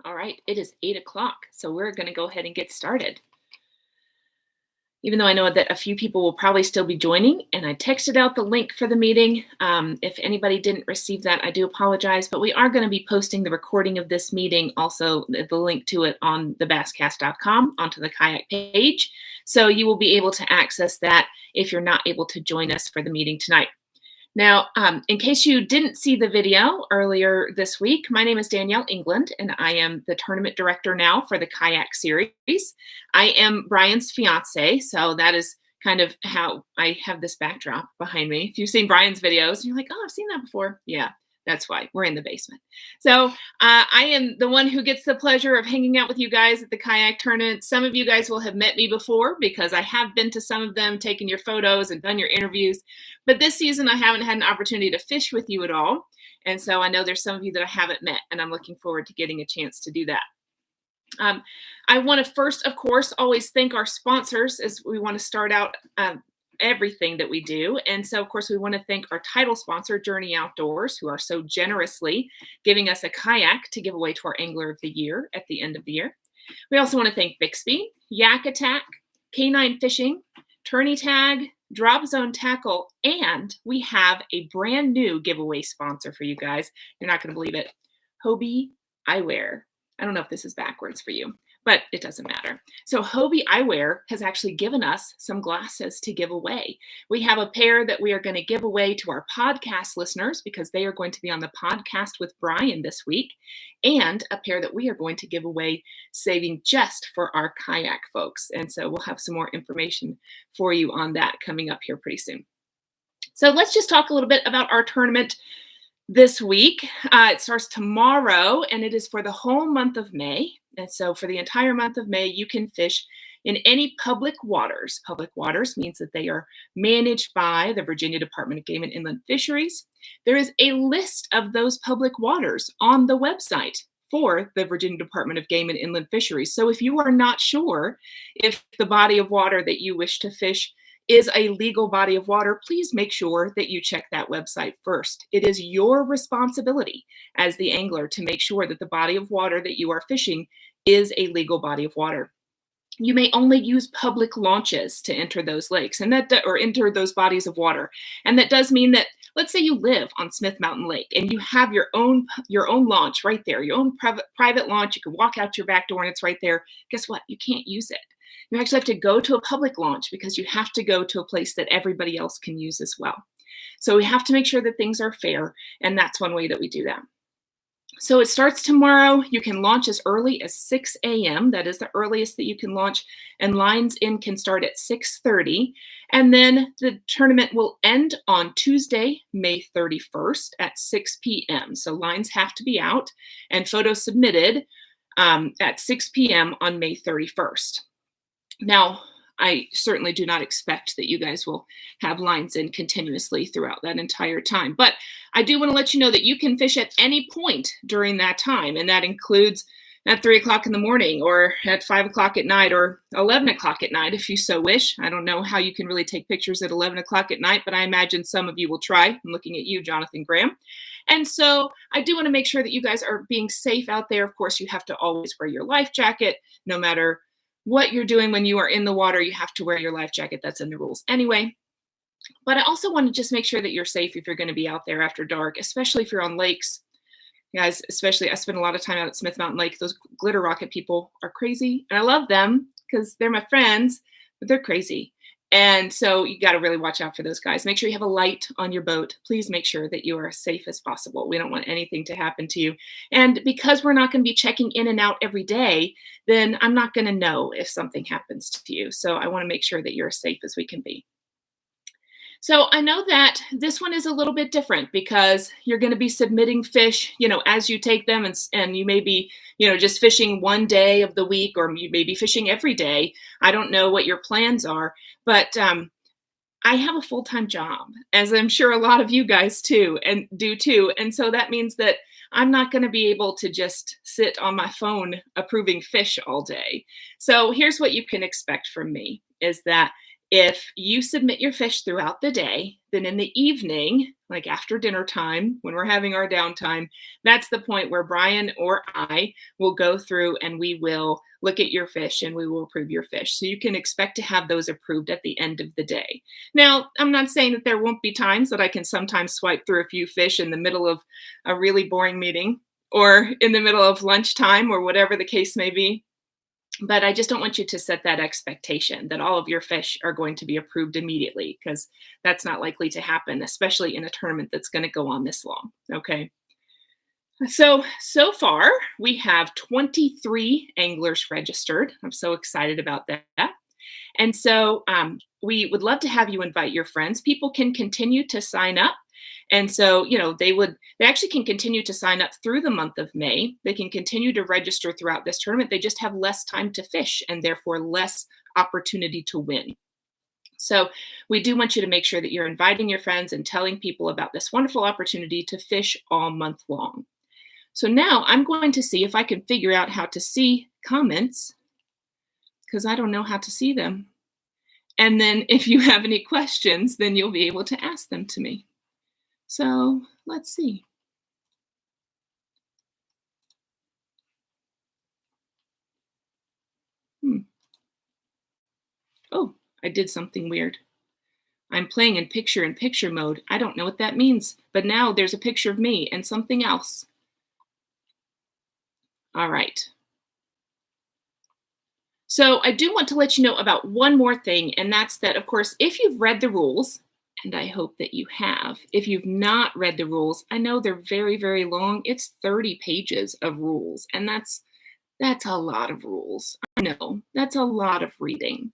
All right, it is 8 o'clock, so we're going to go ahead and get started. Even though I know that a few people will probably still be joining, and I texted out the link for the meeting. If anybody didn't receive that, I do apologize, but we are going to be posting the recording of this meeting, also the link to it on the BassCast.com onto the Kayak page. So you will be able to access that if you're not able to join us for the meeting tonight. Now, in case you didn't see the video earlier this week, my name is Danielle England, and I am the tournament director now for the Kayak series. I am Brian's fiance, so that is kind of how I have this backdrop behind me. If you've seen Brian's videos, you're like, oh, I've seen that before. Yeah, that's why. We're in the basement. So I am the one who gets the pleasure of hanging out with you guys at the Kayak tournament. Some of you guys will have met me before because I have been to some of them, taken your photos and done your interviews. But this season, I haven't had an opportunity to fish with you at all. And so I know there's some of you that I haven't met, and I'm looking forward to getting a chance to do that. I want to first, of course, always thank our sponsors as we want to start out everything that we do. And so, of course, we want to thank our title sponsor, Tourney Outdoors, who are so generously giving us a kayak to give away to our Angler of the Year at the end of the year. We also want to thank Bixby, Yak Attack, Canine Fishing, Tourney Tag, Drop Zone Tackle, and we have a brand new giveaway sponsor for you guys. You're not going to believe it. Hobie Eyewear. I don't know if this is backwards for you, but it doesn't matter. So Hobie Eyewear has actually given us some glasses to give away. We have a pair that we are going to give away to our podcast listeners because they are going to be on the podcast with Brian this week, and a pair that we are going to give away saving just for our kayak folks. And so we'll have some more information for you on that coming up here pretty soon. So let's just talk a little bit about our tournament this week. It starts tomorrow, and it is for the whole month of May. And so for the entire month of May, you can fish in any public waters. Public waters means that they are managed by the Virginia Department of Game and Inland Fisheries. There is a list of those public waters on the website for the Virginia Department of Game and Inland Fisheries. So if you are not sure if the body of water that you wish to fish is a legal body of water, please make sure that you check that website first. It is your responsibility as the angler to make sure that the body of water that you are fishing is a legal body of water. You may only use public launches to enter those lakes or enter those bodies of water. And that does mean that, let's say you live on Smith Mountain Lake and you have your own launch right there, your own private launch. You can walk out your back door and it's right there. Guess what? You can't use it. You actually have to go to a public launch because you have to go to a place that everybody else can use as well. So we have to make sure that things are fair, and that's one way that we do that. So it starts tomorrow. You can launch as early as 6 a.m. That is the earliest that you can launch, and lines in can start at 6:30. And then the tournament will end on Tuesday, May 31st at 6 p.m. So lines have to be out and photos submitted at 6 p.m. on May 31st. Now, I certainly do not expect that you guys will have lines in continuously throughout that entire time. But I do want to let you know that you can fish at any point during that time. And that includes at 3 o'clock in the morning or at 5 o'clock at night or 11 o'clock at night if you so wish. I don't know how you can really take pictures at 11 o'clock at night, but I imagine some of you will try. I'm looking at you, Jonathan Graham. And so I do want to make sure that you guys are being safe out there. Of course, you have to always wear your life jacket no matter what you're doing when you are in the water. You have to wear your life jacket. That's in the rules anyway. But I also want to just make sure that you're safe if you're going to be out there after dark, especially if you're on lakes. Guys, especially I spend a lot of time out at Smith Mountain Lake. Those glitter rocket people are crazy. And I love them because they're my friends, but they're crazy. And so you got to really watch out for those guys. Make sure you have a light on your boat. Please make sure that you are as safe as possible. We don't want anything to happen to you. And because we're not going to be checking in and out every day, then I'm not going to know if something happens to you. So I want to make sure that you're as safe as we can be. So I know that this one is a little bit different because you're going to be submitting fish, as you take them, and you may be, just fishing one day of the week, or you may be fishing every day. I don't know what your plans are, but I have a full-time job, as I'm sure a lot of you guys do too. And so that means that I'm not going to be able to just sit on my phone approving fish all day. So here's what you can expect from me is that If you submit your fish throughout the day, then in the evening, like after dinner time, when we're having our downtime, that's the point where Brian or I will go through and we will look at your fish and we will approve your fish. So you can expect to have those approved at the end of the day. Now, I'm not saying that there won't be times that I can sometimes swipe through a few fish in the middle of a really boring meeting or in the middle of lunchtime or whatever the case may be. But I just don't want you to set that expectation that all of your fish are going to be approved immediately, because that's not likely to happen, especially in a tournament that's going to go on this long. Okay. So far we have 23 anglers registered. I'm so excited about that. And so we would love to have you invite your friends. People can continue to sign up. And so, they actually can continue to sign up through the month of May. They can continue to register throughout this tournament. They just have less time to fish and therefore less opportunity to win. So we do want you to make sure that you're inviting your friends and telling people about this wonderful opportunity to fish all month long. So now I'm going to see if I can figure out how to see comments, because I don't know how to see them. And then if you have any questions, then you'll be able to ask them to me. So let's see. Oh, I did something weird. I'm playing in picture mode. I don't know what that means, but now there's a picture of me and something else. All right. So I do want to let you know about one more thing, and that's that, of course, if you've read the rules, and I hope that you have, if you've not read the rules, I know they're very, very long. It's 30 pages of rules, and that's a lot of rules. I know, that's a lot of reading,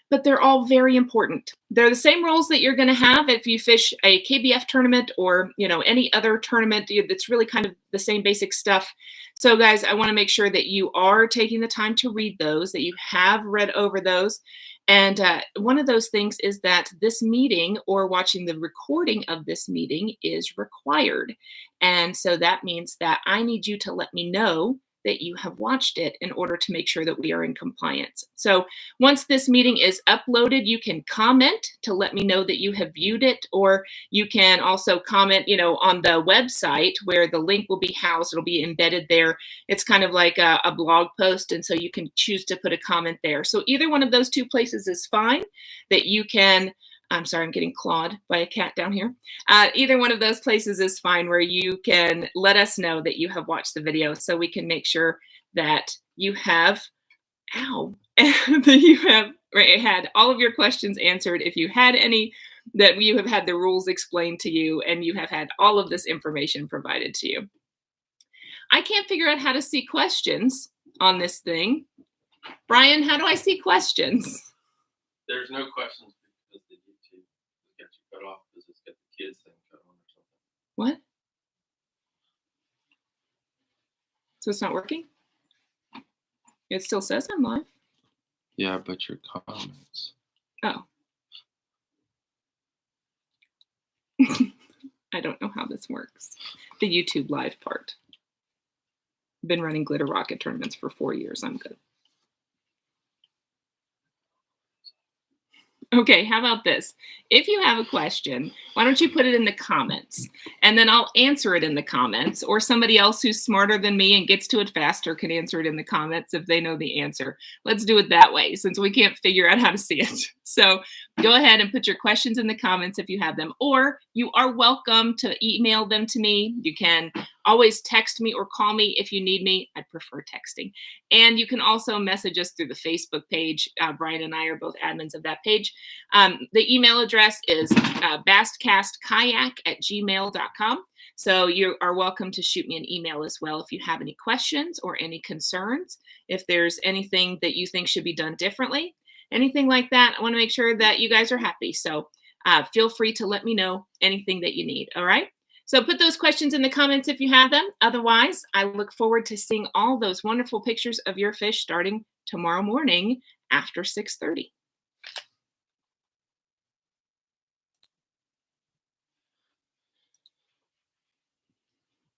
but they're all very important. They're the same rules that you're going to have if you fish a KBF tournament or, any other tournament that's really kind of the same basic stuff. So guys, I want to make sure that you are taking the time to read those, that you have read over those. And one of those things is that this meeting or watching the recording of this meeting is required. And so that means that I need you to let me know that you have watched it in order to make sure that we are in compliance. So once this meeting is uploaded, you can comment to let me know that you have viewed it, or you can also comment, on the website where the link will be housed. It'll be embedded there. It's kind of like a blog post, and so you can choose to put a comment there. So either one of those two places is fine that you can. I'm sorry, I'm getting clawed by a cat down here. Either one of those places is fine where you can let us know that you have watched the video, so we can make sure that you have, that you have had all of your questions answered. If you had any, that you have had the rules explained to you and you have had all of this information provided to you. I can't figure out how to see questions on this thing. Brian, how do I see questions? There's no questions. Cut off because it's got the kids thing cut on or something. What? So it's not working? It still says I'm live. Yeah, but your comments. Oh. I don't know how this works. The YouTube live part. I've been running glitter rocket tournaments for 4 years. I'm good. Okay, how about this? If you have a question, why don't you put it in the comments, and then I'll answer it in the comments, or somebody else who's smarter than me and gets to it faster can answer it in the comments if they know the answer. Let's do it that way, since we can't figure out how to see it. So go ahead and put your questions in the comments if you have them, or you are welcome to email them to me. You can always text me or call me if you need me. I prefer texting. And you can also message us through the Facebook page. Brian and I are both admins of that page. The email address is basscastkayak@gmail.com. So you are welcome to shoot me an email as well if you have any questions or any concerns. If there's anything that you think should be done differently, anything like that, I want to make sure that you guys are happy. So feel free to let me know anything that you need. All right. So put those questions in the comments if you have them. Otherwise, I look forward to seeing all those wonderful pictures of your fish starting tomorrow morning after 6:30.